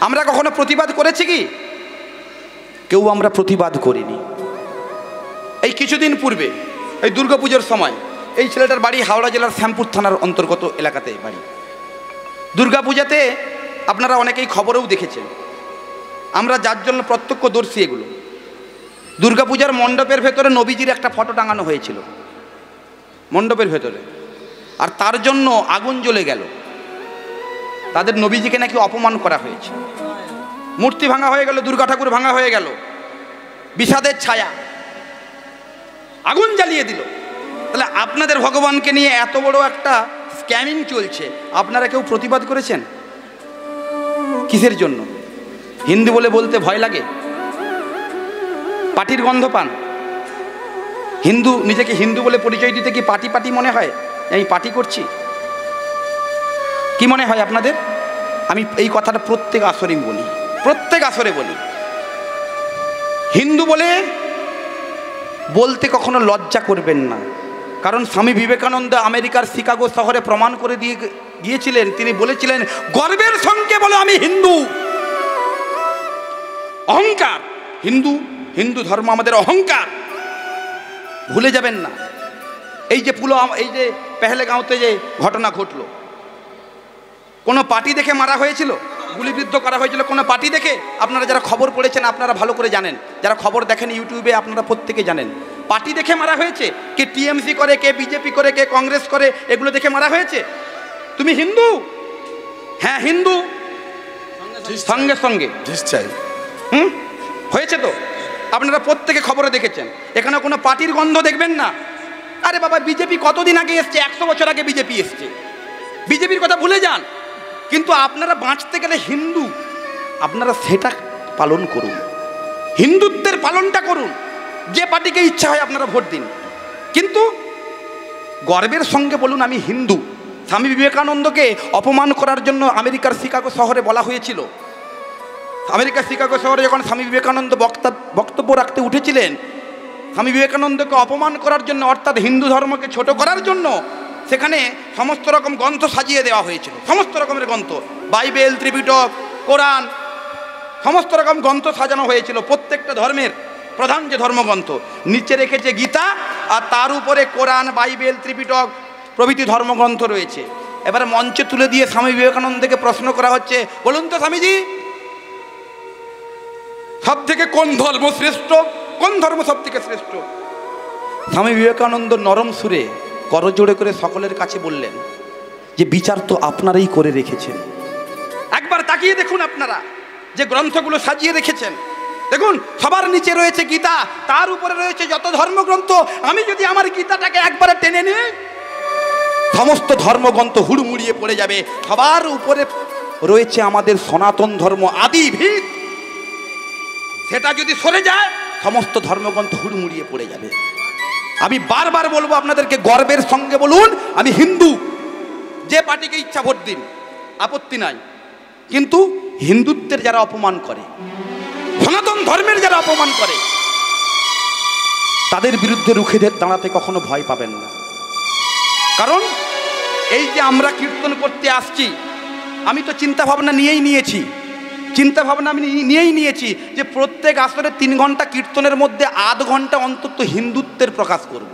আমরা কখনো প্রতিবাদ করেছি কি? কেউ আমরা প্রতিবাদ করিনি। এই কিছুদিন পূর্বে এই দুর্গাপুজোর সময় এই ছেলেটার বাড়ি হাওড়া জেলার শ্যামপুর থানার অন্তর্গত এলাকাতে বাড়ি। দুর্গাপূজাতে আপনারা অনেকেই খবরেও দেখেছেন, আমরা যার জন্য প্রত্যক্ষদর্শী এগুলো। দুর্গাপূজার মণ্ডপের ভেতরে নবীজির একটা ফটো টাঙানো হয়েছিল মণ্ডপের ভেতরে, আর তার জন্য আগুন জ্বলে গেল। তাদের নবীজিকে নাকি অপমান করা হয়েছে, মূর্তি ভাঙা হয়ে গেল, দুর্গা ঠাকুর ভাঙা হয়ে গেল, বিষাদের ছায়া, আগুন জ্বালিয়ে দিল। তাহলে আপনাদের ভগবানকে নিয়ে এত বড় একটা স্ক্যামিং চলছে, আপনারা কেউ প্রতিবাদ করেছেন? কিসের জন্য? হিন্দু বলে বলতে ভয় লাগে? পার্টির গন্ধ পান? হিন্দু, নিজেকে হিন্দু বলে পরিচয় দিতে কি পার্টি পার্টি মনে হয়? আমি পার্টি করছি কি মনে হয় আপনাদের? আমি এই কথাটা প্রত্যেক আসরে বলি, প্রত্যেক আসরে বলি, হিন্দু বলে বলতে কখনো লজ্জা করবেন না। কারণ স্বামী বিবেকানন্দ আমেরিকার শিকাগো শহরে প্রমাণ করে দিয়ে গিয়েছিলেন, তিনি বলেছিলেন গর্বের সঙ্গে বলো আমি হিন্দু। অহংকার, হিন্দু, হিন্দু ধর্ম আমাদের অহংকার, ভুলে যাবেন না। এই যে এই যে পেহেলগাঁওতে যে ঘটনা ঘটলো, কোনো পার্টি দেখে মারা হয়েছিল, গুলিবিদ্ধ করা হয়েছিল কোনো পার্টি দেখে? আপনারা যারা খবর পড়েছেন আপনারা ভালো করে জানেন, যারা খবর দেখেন ইউটিউবে আপনারা প্রত্যেকে জানেন, পার্টি দেখে মারা হয়েছে। কে টিএমসি করে, কে বিজেপি করে, কে কংগ্রেস করে, এগুলো দেখে মারা হয়েছে। তুমি হিন্দু? হ্যাঁ হিন্দু, সঙ্গে সঙ্গে হয়েছে তো, আপনারা প্রত্যেকে খবরে দেখেছেন। এখানে কোনো পার্টির গন্ধ দেখবেন না। আরে বাবা, বিজেপি কতদিন আগে এসছে? 100 বছর আগে বিজেপি এসছে, বিজেপির কথা ভুলে যান। কিন্তু আপনারা বাঁচতে গেলে হিন্দু, আপনারা সেটা পালন করুন, হিন্দুত্বের পালনটা করুন, যে পার্টিকে ইচ্ছা হয় আপনারা ভোট দিন, কিন্তু গর্বের সঙ্গে বলুন আমি হিন্দু। স্বামী বিবেকানন্দকে অপমান করার জন্য আমেরিকার শিকাগো শহরে বলা হয়েছিল। আমেরিকার শিকাগো শহরে যখন স্বামী বিবেকানন্দ বক্তব্য রাখতে উঠেছিলেন, স্বামী বিবেকানন্দকে অপমান করার জন্য, অর্থাৎ হিন্দু ধর্মকে ছোট করার জন্য সেখানে সমস্ত রকম গ্রন্থ সাজিয়ে দেওয়া হয়েছিল, সমস্ত রকমের গ্রন্থ, বাইবেল, ত্রিপিটক, কোরআন, সমস্ত রকম গ্রন্থ সাজানো হয়েছিল। প্রত্যেকটা ধর্মের প্রধান যে ধর্মগ্রন্থ, নিচে রেখেছে গীতা, আর তার উপরে কোরআন, বাইবেল, ত্রিপিটক প্রভৃতি ধর্মগ্রন্থ রয়েছে। এবার মঞ্চে তুলে দিয়ে স্বামী বিবেকানন্দকে প্রশ্ন করা হচ্ছে, বলুন তো স্বামীজি, সব থেকে কোন ধর্ম শ্রেষ্ঠ? কোন ধর্ম সব থেকে শ্রেষ্ঠ? স্বামী বিবেকানন্দ নরম সুরে করজোড়ে করে সকলের কাছে বললেন যে বিচার তো আপনারাই করে রেখেছেন। একবার তাকিয়ে দেখুন আপনারা যে গ্রন্থগুলো সাজিয়ে রেখেছেন, দেখুন সবার নিচে রয়েছে গীতা, তার উপরে রয়েছে যত ধর্মগ্রন্থ। আমি যদি আমার গীতাটাকে একবারে টেনে নিই, সমস্ত ধর্মগ্রন্থ হুড়মুড়িয়ে পড়ে যাবে। সবার উপরে রয়েছে আমাদের সনাতন ধর্ম, আদি ভিত, সেটা যদি সরে যায় সমস্ত ধর্মগ্রন্থ হুড়মুড়িয়ে পড়ে যাবে। আমি বারবার বলবো আপনাদেরকে, গর্বের সঙ্গে বলুন আমি হিন্দু। যে পার্টিকে ইচ্ছা ভোট দিন, আপত্তি নাই, কিন্তু হিন্দুত্বের যারা অপমান করে, সনাতন ধর্মের যারা অপমান করে, তাদের বিরুদ্ধে রুখে দাঁড়াতে কখনো ভয় পাবেন না। কারণ এই যে আমরা কীর্তন করতে আসছি, আমি তো চিন্তা ভাবনা নিয়েই নিয়েছি যে প্রত্যেক আসরে 3 ঘন্টা কীর্তনের মধ্যে আধ ঘন্টা অন্তত হিন্দুত্বের প্রকাশ করব।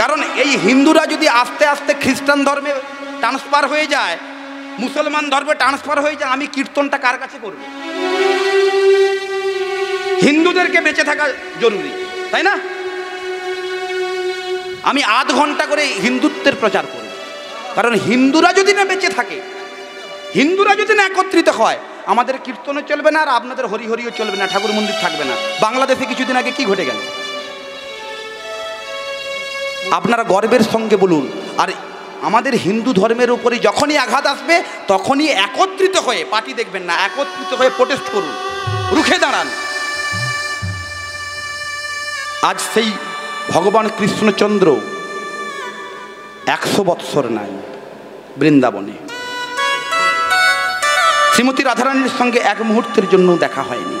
কারণ এই হিন্দুরা যদি আস্তে আস্তে খ্রিস্টান ধর্মে ট্রান্সফার হয়ে যায়, মুসলমান ধর্মে ট্রান্সফার হয়ে যায়, আমি কীর্তনটা কার কাছে করব? হিন্দুদেরকে বেঁচে থাকা জরুরি, তাই না? আমি আধ ঘন্টা করে হিন্দুত্বের প্রচার করব। কারণ হিন্দুরা যদি না বেঁচে থাকে, হিন্দুরা যদি না একত্রিত হয়, আমাদের কীর্তনও চলবে না, আর আপনাদের হরিহরিও চলবে না, ঠাকুর মন্দির থাকবে না। বাংলাদেশে কিছুদিন আগে কি ঘটে গেল? আপনারা গর্বের সঙ্গে বলুন। আর আমাদের হিন্দু ধর্মের উপরে যখনই আঘাত আসবে তখনই একত্রিত হয়ে, পার্টি দেখবেন না, একত্রিত হয়ে প্রোটেস্ট করুন, রুখে দাঁড়ান। আজ সেই ভগবান কৃষ্ণচন্দ্র 100 বৎসর নাই বৃন্দাবনে, শ্রীমতী রাধারানীর সঙ্গে এক মুহূর্তের জন্য দেখা হয়নি।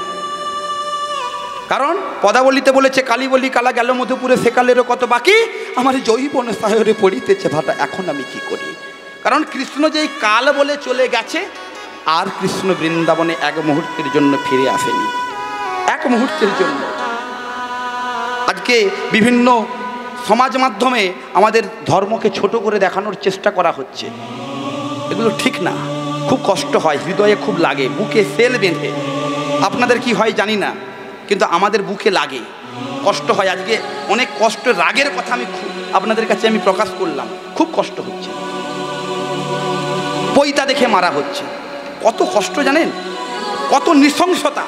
কারণ পদাবলিতে বলেছে, কালী বলি কালা গেল মধুপুরে, সেকালেরও কত বাকি, আমার জৈবন সায়রে পড়িতেছে ভাটা, এখন আমি কি করি? কারণ কৃষ্ণ যেই কাল বলে চলে গেছে, আর কৃষ্ণ বৃন্দাবনে এক মুহূর্তের জন্য ফিরে আসেনি, এক মুহূর্তের জন্য। আজকে বিভিন্ন সমাজ মাধ্যমে আমাদের ধর্মকে ছোট করে দেখানোর চেষ্টা করা হচ্ছে, এগুলো ঠিক না। খুব কষ্ট হয়, হৃদয়ে খুব লাগে, বুকে সেল বেঁধে। আপনাদের কি হয় জানি না, কিন্তু আমাদের বুকে লাগে, কষ্ট হয়। আজকে অনেক কষ্ট, রাগের কথা আমি আপনাদের কাছে আমি প্রকাশ করলাম। খুব কষ্ট হচ্ছে, পৈতা দেখে মারা হচ্ছে, কত কষ্ট জানেন, কত নৃশংসতা।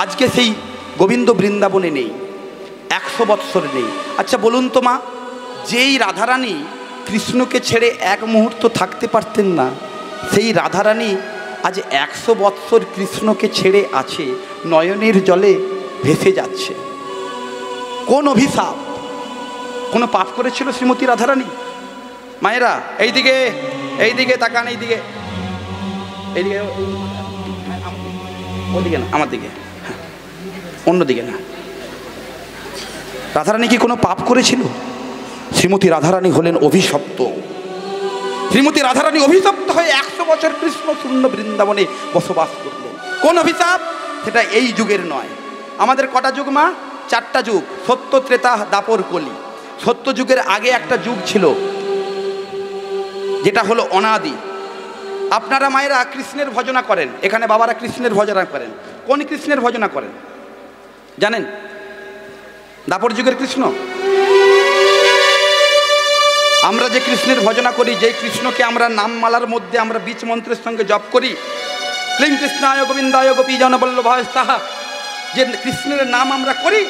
আজকে সেই গোবিন্দ বৃন্দাবনে নেই, 100 বৎসর নেই। আচ্ছা বলুন তো মা, যেই রাধারানী কৃষ্ণকে ছেড়ে এক মুহূর্ত থাকতে পারতেন না, সেই রাধারানী আজ 100 বৎসর কৃষ্ণকে ছেড়ে আছে, নয়নের জলে ভেসে যাচ্ছে। কোন অভিশাপ, কোনো পাপ করেছিল শ্রীমতী রাধারানী? মায়েরা এইদিকে, এইদিকে তাকান, এইদিকে, এইদিকে, ওদিকে না, আমার দিকে, অন্যদিকে না। রাধারানী কি কোনো পাপ করেছিল? শ্রীমতী রাধারানী হলেন অভিশপ্ত। শ্রীমতী রাধারানী অভিশপ্ত হয়ে 100 বছর কৃষ্ণ শূন্য বৃন্দাবনে বসবাস করলেন। কোন অভিশাপ? সেটা এই যুগের নয়। আমাদের কটা যুগ মা? 4টা যুগ, সত্য, ত্রেতা, দ্বাপর, কলি। সত্য যুগের আগে একটা যুগ ছিল যেটা হলো অনাদি। আপনারা মায়েরা কৃষ্ণের ভজনা করেন, এখানে বাবারা কৃষ্ণের ভজনা করেন। কোন কৃষ্ণের ভজনা করেন জানেন? দ্বাপর যুগের কৃষ্ণ। আমরা যে কৃষ্ণের ভজনা করি, যে কৃষ্ণকে আমরা নামমালার মধ্যে আমরা বীজ মন্ত্রের সঙ্গে জপ করি, ক্লীং কৃষ্ণায় গোবিন্দায় গোপীজন বল্লভায় সাহা, যে কৃষ্ণের নাম আমরা করি,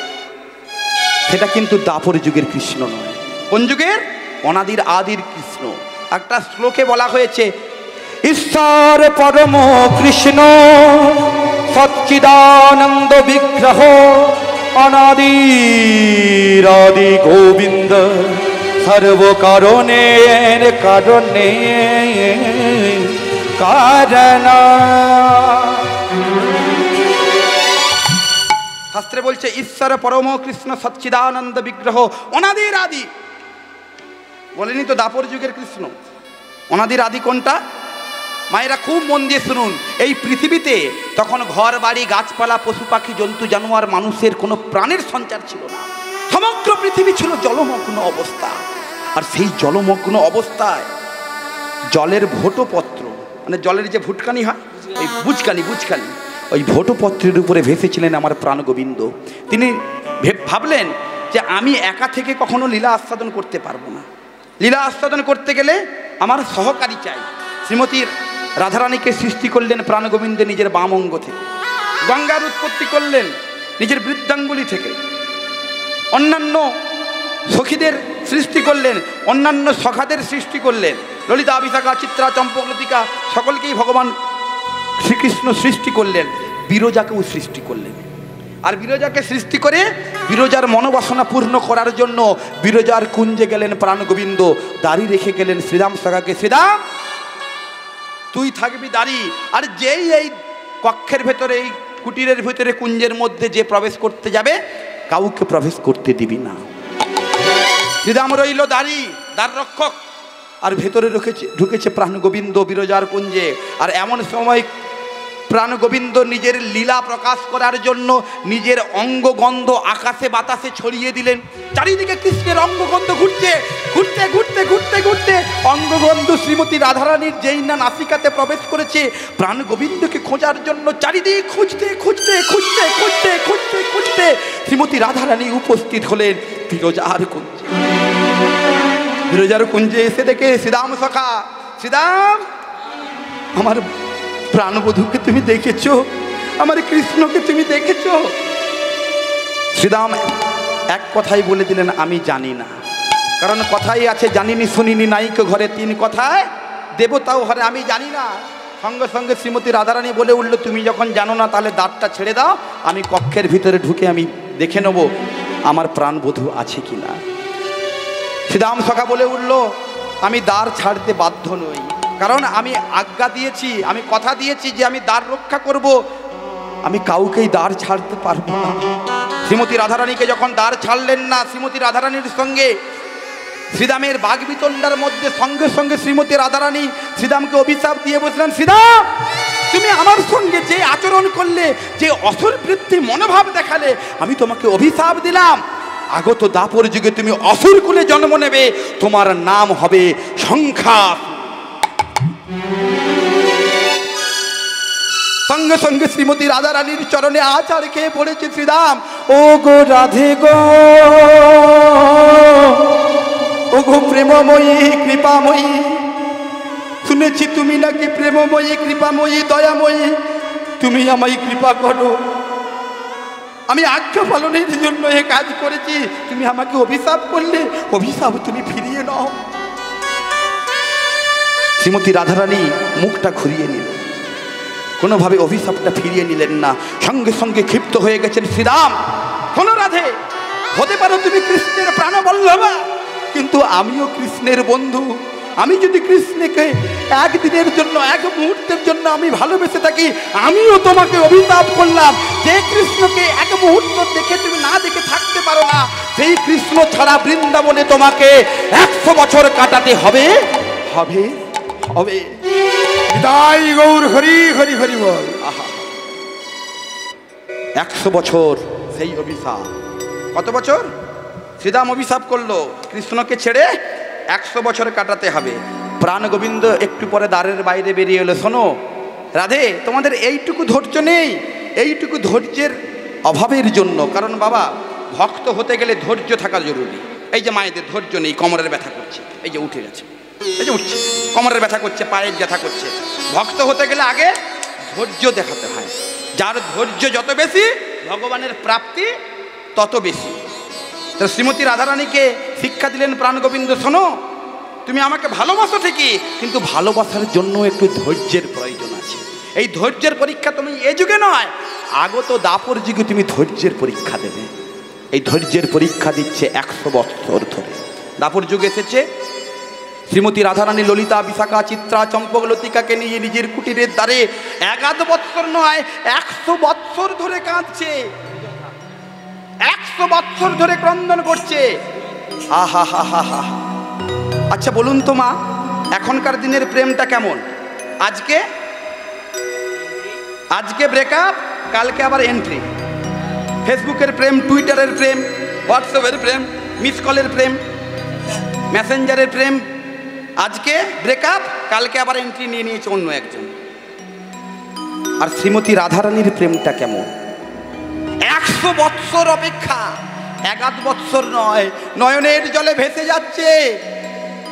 সেটা কিন্তু দ্বাপর যুগের কৃষ্ণ নয়। কোন যুগের? অনাদির আদির কৃষ্ণ। একটা শ্লোকে বলা হয়েছে, ঈশ্বর পরম কৃষ্ণ সচ্চিদানন্দ বিগ্রহ অনাদির আদি গোবিন্দ সর্ব কারণের কারণে কারণ। শাস্ত্রে বলছে ঈশ্বর পরম কৃষ্ণ সচ্চিদানন্দ বিগ্রহ অনাদির আদি। বলেনি তো দ্বাপর যুগের কৃষ্ণ। অনাদির আদি কোনটা? মায়েরা খুব মন দিয়ে শুনুন। এই পৃথিবীতে তখন ঘর বাড়ি, গাছপালা, পশু পাখি, জন্তু জানোয়ার, মানুষের কোনো প্রাণের সঞ্চার ছিল না। সমগ্র পৃথিবী ছিল জলমগ্ন অবস্থা। আর সেই জলমগ্ন অবস্থায় জলের ভোটপত্র, মানে জলের যে ভুটকানি হয়, ওই বুঝকানি, ওই ভোটপত্রের উপরে ভেসেছিলেন আমার প্রাণ গোবিন্দ। তিনি ভাবলেন যে আমি একা থেকে কখনো লীলা আস্বাদন করতে পারবো না। লীলা আস্বাদন করতে গেলে আমার সহকারী চাই। শ্রীমতী রাধারানীকে সৃষ্টি করলেন প্রাণ গোবিন্দে নিজের বাম অঙ্গ থেকে। গঙ্গার উৎপত্তি করলেন নিজের বৃদ্ধাঙ্গুলি থেকে। অন্যান্য সখীদের সৃষ্টি করলেন, অন্যান্য সখাদের সৃষ্টি করলেন। ললিতা, বিশাখা, চিত্রা, চম্পকলতিকা সকলকেই ভগবান শ্রীকৃষ্ণ সৃষ্টি করলেন। বিরজাকেও সৃষ্টি করলেন। আর বিরজাকে সৃষ্টি করে বিরজার মনোবাসনা পূর্ণ করার জন্য বিরজার কুঞ্জে গেলেন প্রাণ গোবিন্দ। দাড়ি রেখে গেলেন শ্রীরাম সখাকে, শ্রীরাম তুই থাকবি দাড়ি। আর যেই এই কক্ষের ভেতরে, এই কুটিরের ভেতরে, কুঞ্জের মধ্যে যে প্রবেশ করতে যাবে, কাউকে প্রবেশ করতে দিবি না। শ্রীরাম রইল দাড়ি, দ্বার রক্ষক, আর ভেতরে ঢুকেছে প্রাণ গোবিন্দ বিরজার কুঞ্জে। আর এমন সময় প্রাণ গোবিন্দ নিজের লীলা প্রকাশ করার জন্য নিজের অঙ্গগন্ধ আকাশে বাতাসে ছড়িয়ে দিলেন। চারিদিকে কৃষ্ণের অঙ্গগন্ধ ঘুরছে, ঘুরতে ঘুরতে ঘুরতে ঘুরতে অঙ্গগন্ধ শ্রীমতী রাধারানীর যেই না নাসিকাতে প্রবেশ করেছে, প্রাণ গোবিন্দকে খোঁজার জন্য চারিদিকে খুঁজতে খুঁজতে খুঁজতে খুঁজতে খুঁজতে খুঁজতে শ্রীমতী রাধারানী উপস্থিত হলেন বিরজার কুঞ্জে। বিরজার কুঞ্জে এসে দেখে শ্রীরাম সখা, শ্রীরাম আমার প্রাণবধূকে তুমি দেখেছো? আমার কৃষ্ণকে তুমি দেখেছো? শ্রীরাম এক কথাই বলে দিলেন, আমি জানি না। কারণ কথাই আছে, জানিনি শুনিনি নাইক ঘরে, 3 কথায় দেবতাও ঘরে, আমি জানি না। সঙ্গে সঙ্গে শ্রীমতী রাধারানী বলে উঠল, তুমি যখন জানো না তাহলে দ্বারটা ছেড়ে দাও, আমি কক্ষের ভিতরে ঢুকে আমি দেখে নেব আমার প্রাণবধূ আছে কিনা। শ্রীরাম সখা বলে উঠল, আমি দ্বার ছাড়তে বাধ্য নই, কারণ আমি আজ্ঞা দিয়েছি, আমি কথা দিয়েছি যে আমি দ্বার রক্ষা করব, আমি কাউকেই দ্বার ছাড়তে পারবো না। শ্রীমতী রাধারানীকে যখন দ্বার ছাড়লেন না, শ্রীমতী রাধারানীর সঙ্গে শ্রীরামের বাগবিতণ্ডার মধ্যে সঙ্গে সঙ্গে শ্রীমতী রাধারানী শ্রীরামকে অভিশাপ দিয়ে বলছিলেন, শ্রীরাম তুমি আমার সঙ্গে যে আচরণ করলে, যে অসুর বৃত্তি মনোভাব দেখালে, আমি তোমাকে অভিশাপ দিলাম, আগত দাপর যুগে তুমি অসুর কুলে জন্ম নেবে, তোমার নাম হবে সংখ্যাসুর। সঙ্গে সঙ্গে শ্রীমতী রাধারানীর চরণে আছাড় খেয়ে পড়েছে শ্রীরাম। ও গো রাধে গো, ও গো প্রেমময়ী কৃপাময়ী, শুনেছি তুমি নাকি প্রেমময়ী কৃপাময়ী দয়াময়ী, তুমি আমায় কৃপা করো, আমি আজ্ঞা পালনের জন্য এ কাজ করেছি, তুমি আমাকে অভিশাপ করলে, অভিশাপ তুমি ফিরিয়ে নাও। শ্রীমতী রাধারানী মুখটা ঘুরিয়ে নিলেন, কোনোভাবে অভিশাপটা ফিরিয়ে নিলেন না। সঙ্গে সঙ্গে ক্ষিপ্ত হয়ে গেছেন শ্রীরাম। শোনো রাধে, হতে পারো তুমি কৃষ্ণের প্রাণবল্লভা, কিন্তু আমিও কৃষ্ণের বন্ধু। আমি যদি কৃষ্ণকে একদিনের জন্য, এক মুহূর্তের জন্য আমি ভালোবেসে থাকি, আমিও তোমাকে অভিশাপ করলাম। যে কৃষ্ণকে এক মুহূর্ত দেখে তুমি না দেখে থাকতে পারো না, সেই কৃষ্ণ ছাড়া বৃন্দাবনে তোমাকে 100 বছর কাটাতে হবে হবে হবে। বিদায় গৌর হরি হরি হরি বল। 100 বছর সেই অভিশাপ। কত বছর শ্রীরাম অভিশাপ করলো? কৃষ্ণকে ছেড়ে 100 বছর কাটাতে হবে। প্রাণ গোবিন্দ একটু পরে দ্বারের বাইরে বেরিয়ে এলো। শোনো রাধে, তোমাদের এইটুকু ধৈর্য নেই, এইটুকু ধৈর্যের অভাবের জন্য। কারণ বাবা, ভক্ত হতে গেলে ধৈর্য থাকা জরুরি। এই যে মায়েদের ধৈর্য নেই, কোমরের ব্যথা করছে, এই যে উঠে গেছে, এই যে উঠছে, কোমরের ব্যথা করছে, পায়ের ব্যথা করছে। ভক্ত হতে গেলে আগে ধৈর্য দেখাতে হয়। যার ধৈর্য যত বেশি, ভগবানের প্রাপ্তি তত বেশি। তো শ্রীমতী রাধারানীকে শিক্ষা দিলেন প্রাণ গোবিন্দ, শোনো তুমি আমাকে ভালোবাসো ঠিকই, কিন্তু ভালোবাসার জন্য একটু ধৈর্যের প্রয়োজন আছে। এই ধৈর্যের পরীক্ষা তুমি এ যুগে নয়, আগত দাপর যুগে তুমি ধৈর্যের পরীক্ষা দেবে। এই ধৈর্যের পরীক্ষা দিচ্ছে 100 বছর ধরে। দাপর যুগ এসেছে, শ্রীমতী রাধারানী ললিতা, বিশাখা, চিত্রা, চম্পক, লতিকাকে নিয়ে নিজের কুটিরের দ্বারে 1 বৎসর নয় 100 বৎসর ধরে কাঁদছে, 100 বৎসর ধরে ক্রন্দন করছে। আহা হা হা হা। আচ্ছা বলুন তো মা, এখনকার দিনের প্রেমটা কেমন? আজকে ব্রেকআপ, কালকে আবার এন্ট্রি। ফেসবুকের প্রেম, টুইটারের প্রেম, হোয়াটসঅ্যাপের প্রেম, মিস কলের প্রেম, মেসেঞ্জারের প্রেম। আজকে ব্রেকআপ, কালকে আবার এন্ট্রি নিয়ে নিয়েছে অন্য একজন। আর শ্রীমতী রাধারানীর প্রেমটা কেমন? 100 বৎসর অপেক্ষা, 1 বৎসর নয়, নয়নের জলে ভেসে যাচ্ছে।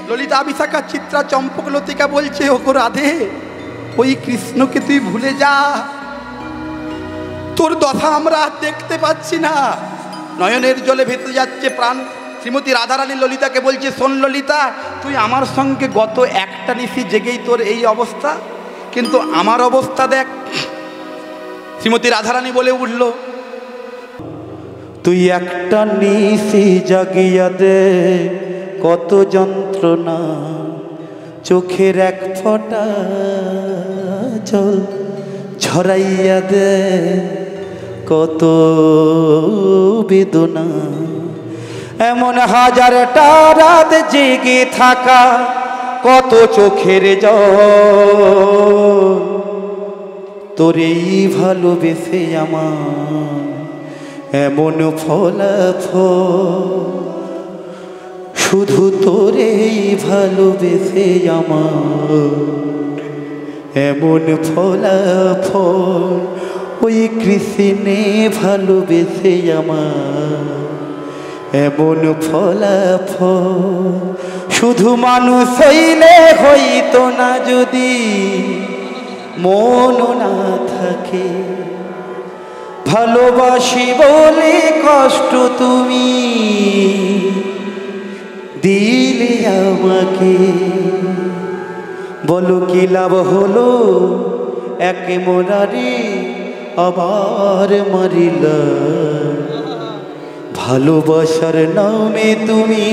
ললিতা, বিশাখা, চিত্রা, চম্পক, লতিকা বলছে, ওগো রাধে, ওই কৃষ্ণকে তুই ভুলে যা, তোর দশা আমরা দেখতে পাচ্ছি না। নয়নের জলে ভেসে যাচ্ছে প্রাণ। শ্রীমতী রাধারানী ললিতাকে বলছে, শোন ললিতা, তুই আমার সঙ্গে গত একটা নিশি জেগেই তোর এই অবস্থা, কিন্তু আমার অবস্থা দেখ। শ্রীমতী রাধারানী বলে উঠল, তুই একটা নিশি জাগিয়া দে, কত যন্ত্রণা, চোখের এক ফোঁটা জল ঝরাইয়া দে, কত বেদনা। এমন হাজারটা রাত জেগে থাকা, কত চোখের জল, তোরেই ভালোবেসে আমার এমন ফলাফল, শুধু তোরেই ভালোবেসে আমার এমন ফলাফল, ওই কৃষ্ণে ভালোবেসে আমার এমন ফলাফল। শুধু মানুষ হইলে হইতো না, যদি মন না থাকে, ভালোবাসি বলে কষ্ট তুমি দিলে আমাকে। বলো কি লাভ হলো, একে মোরারে আবার মারিলা, ভালোবাসার নামে তুমি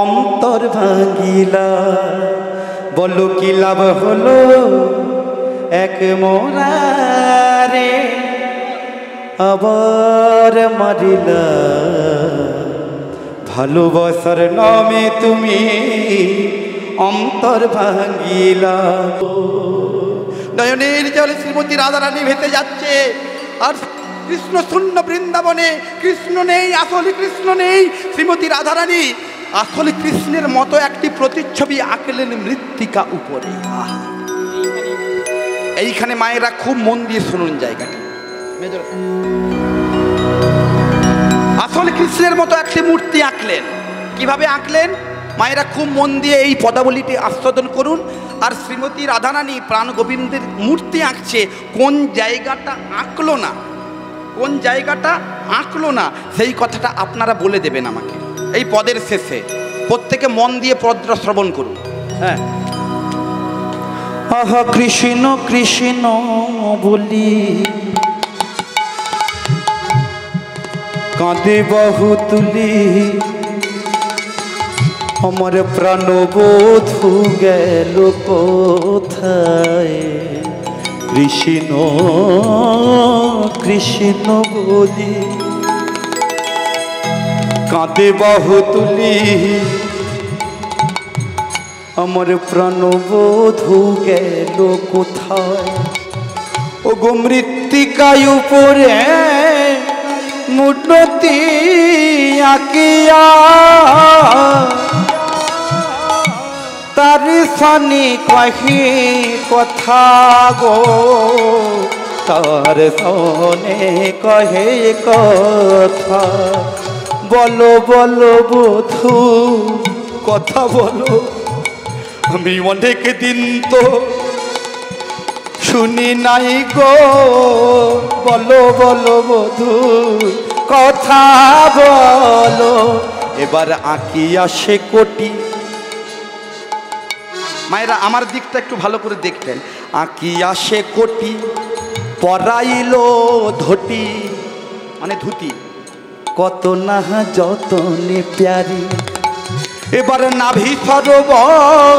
অন্তর ভাঙিলা। বলো কি লাভ হলো, এক মোরারে আবার মারিলা, ভালোবাসার নামে তুমি অন্তর ভাঙিলা। নয়নের জলে শ্রীমতী রাধারানী ভেসে যাচ্ছে, আর কৃষ্ণ শূন্য বৃন্দাবনে কৃষ্ণ নেই, আসলে কৃষ্ণ নেই। শ্রীমতী রাধারানী আসলে কৃষ্ণের মতো একটি প্রতিচ্ছবি আঁকলেন মৃত্তিকা উপরে। এইখানে মায়েরা খুব মন দিয়ে শুনুন জায়গাটি। আসলে কৃষ্ণের মতো একটি মূর্তি আঁকলেন। কিভাবে আঁকলেন মায়েরা খুব মন দিয়ে এই পদাবলীটি আস্বাদন করুন। আর শ্রীমতী রাধারানী প্রাণ গোবিন্দের মূর্তি আঁকছে, কোন জায়গাটা আঁকলো না, কোন জায়গাটা আঁকলো না সেই কথাটা আপনারা বলে দেবেন আমাকে এই পদের শেষে। প্রত্যেকে মন দিয়ে পদটা শ্রবণ করুন। হ্যাঁ, আহা কৃষ্ণ কৃষ্ণ বলি কাঁদে বাহু তুলি, আমার প্রাণবধূ গেল কোথায়। কৃষ্ণ কৃষ্ণ বলি কাঁদে বাহু তুলি, আমার প্রাণবধূ গেল কোথায়। ও গো মৃত্তিকায় উপরে মূর্তি আঁকিয়া, তার সানি কহি কথা গো, তার সনে কহে কথা। বলো বলো বধূ কথা বলো, আমি অনেক দিন তো শুনি নাই গো। বলো বলো বধূ কথা বলো, এবার আঁকি আসে কোটি। মায়েরা আমার দিকটা একটু ভালো করে দেখবেন। আঁকি আসে কোটি, পরাইল ধটি মানে ধুতি, কত না যতনে প্যারি। এবার নাভি সরোবর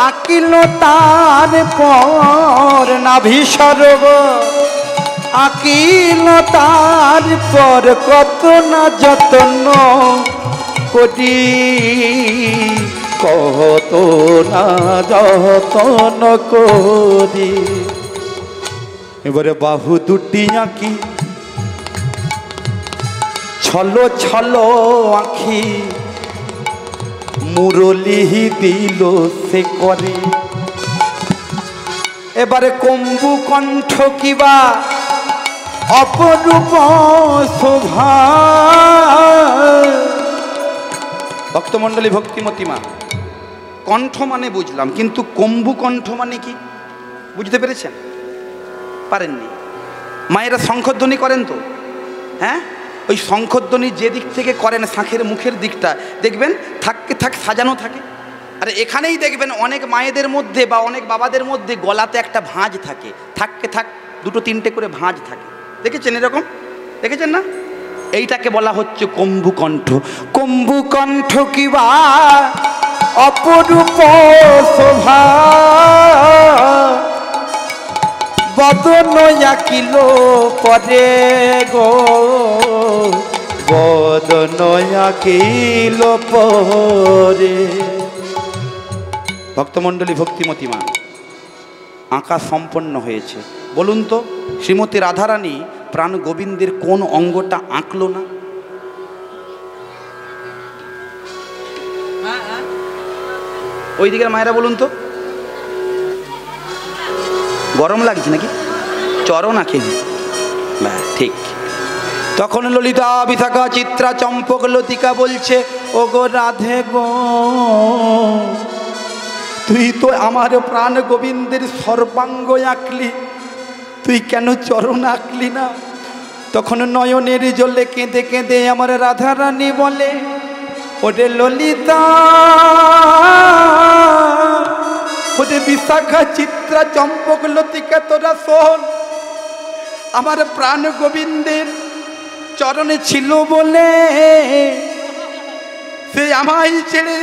আঁকিল তার পর, নাভি সরোবর আঁকিল তার পর, কত না যত্ন করি, কত না যত্ন করি। এবারে বাহু দুটি আঁকি ছলো ছলো আঁখি, মুরলি দিল সে করে। এবারে কম্বু কণ্ঠ কিবা অপরূপ শোভা। ভক্তমণ্ডলী ভক্তিমতী মা, কণ্ঠ মানে বুঝলাম, কিন্তু কম্বু কণ্ঠ মানে কি বুঝতে পেরেছেন? পারেননি? মায়েরা শঙ্খধ্বনি করেন তো, হ্যাঁ, ওই শঙ্খধ্বনি যে দিক থেকে করেন শাঁখের মুখের দিকটা দেখবেন থাককে থাক সাজানো থাকে। আর এখানেই দেখবেন অনেক মায়েদের মধ্যে বা অনেক বাবাদের মধ্যে গলাতে একটা ভাঁজ থাকে, থাককে থাক দুটো তিনটে করে ভাঁজ থাকে। দেখেছেন এরকম? দেখেছেন না? এইটাকে বলা হচ্ছে কম্বু কণ্ঠ। কম্বু কণ্ঠ কিবা অপরূপ শোভা, বদন আঁকিল পরে গো, বদন আঁকিল পরে। ভক্তমণ্ডলী ভক্তিমতী মা, আঁকা সম্পন্ন হয়েছে। বলুন তো শ্রীমতী রাধারানী প্রাণ গোবিন্দের কোন অঙ্গটা আঁকলো না? ওই দিকের মায়েরা বলুন তো। গরম লাগছে নাকি? চরণ আঁকে ঠিক। তখন ললিতা বিশাখা চিত্রা চম্পক লতিকা বলছে, ও গো রাধে গো, তুই তো আমার প্রাণ গোবিন্দের সর্বাঙ্গ আঁকলি, তুই কেন চরণ আঁকলি না? তখন নয়নের জলে কেঁদে কেঁদে আমার রাধারানী বলে, ওরে ললিতা, ওরে বিশাখা চিত্রা চম্পক লতিকা, তোরা শোন, আমার প্রাণ গোবিন্দের চরণে ছিল বলে সে আমায় ছেড়ে,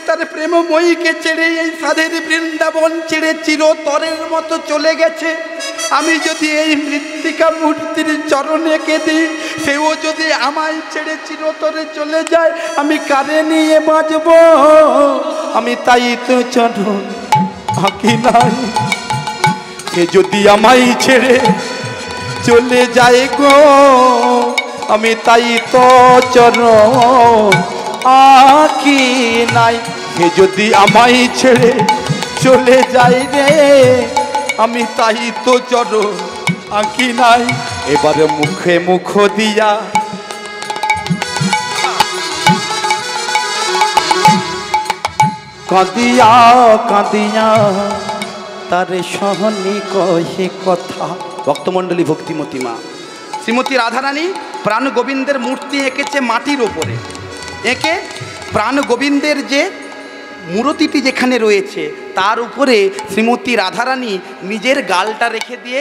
তার প্রেমময়ীকে ছেড়ে এই সাধের বৃন্দাবন ছেড়ে চিরতরের মতো চলে গেছে। আমি যদি এই মৃত্তিকা মূর্তির চরণে কেঁদি, সেও যদি আমায় ছেড়ে চিরতরে চলে যায়, আমি কারে নিয়ে বাঁচব? আমি তাই তো চরণ আঁকি নাই, সে যদি আমায় ছেড়ে চলে যায় গো, আমি তাই তো চরণ আঁকি নাই। সে যদি আমায় ছেড়ে চলে যায় রে, আমি তাই তো চরণ আঁকি নাই। এবারে মুখে মুখ দিয়া কাঁদিয়া কাঁদিয়া তারে সহনি কহে কথা। ভক্তমণ্ডলী, ভক্তিমতী মা শ্রীমতী রাধারানী প্রাণ গোবিন্দের মূর্তি এঁকেছে মাটির ওপরে। এঁকে প্রাণ গোবিন্দের যে মূর্তিটি যেখানে রয়েছে তার উপরে শ্রীমতী রাধারানী নিজের গালটা রেখে দিয়ে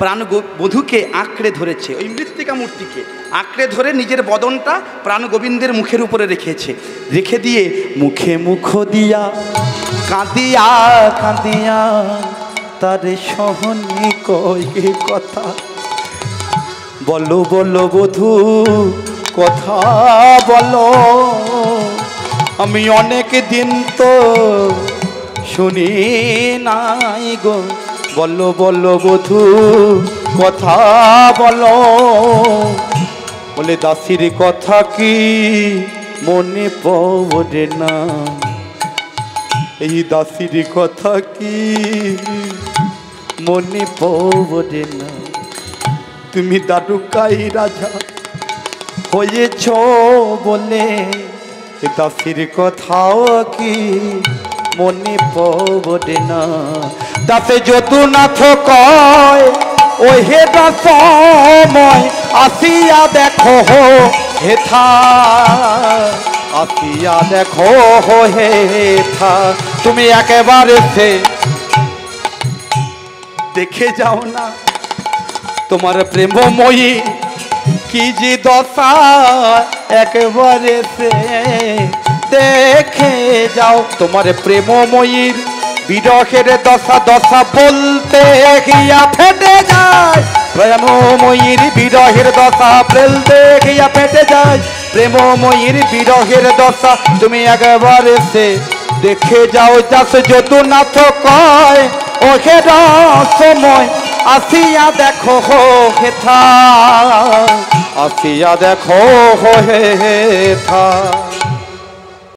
প্রাণ বধূকে আঁকড়ে ধরেছে। ওই মৃত্তিকা মূর্তিকে আঁকড়ে ধরে নিজের বদনটা প্রাণ গোবিন্দের মুখের উপরে রেখেছে। রেখে দিয়ে মুখে মুখ দিয়া কাঁদিয়া কাঁদিয়া তারে সহনি কহে কথা। বলো বলো বধূ কথা বলো, আমি অনেক দিন তো শুনি নাই গো। বলো বলো বধূ কথা বলো, বলে দাসীর কথা কি মনে পড়ে না? এই দাসীর কথা কি মনে পড়ে না? তুমি দাদুকাই রাজা হয়েছ বলে দাসীর কথাও কি মনে পড়ে না? দাসে যদুনাথ কয় ও হে দাসময় আসিয়া দেখো হেথা, আসিয়া দেখো হেথা। তুমি একেবারে সে দেখে যাও না, তোমার প্রেমময়ী কি যে দশা, একবারে সে দেখে যাও। তোমার প্রেমময়ীর বিরহের দশা, দশা বলতে গিয়া ফেটে যায়। প্রেমময়ীর বিরহের দশা বলতে গিয়া ফেটে যায়। প্রেমময়ীর বিরহের দশা তুমি একবারে সে দেখে যাও। যাস যদুনাথ কয় ও হে রসময় আসিয়া দেখো হেথা, আসিয়া দেখো হেথা।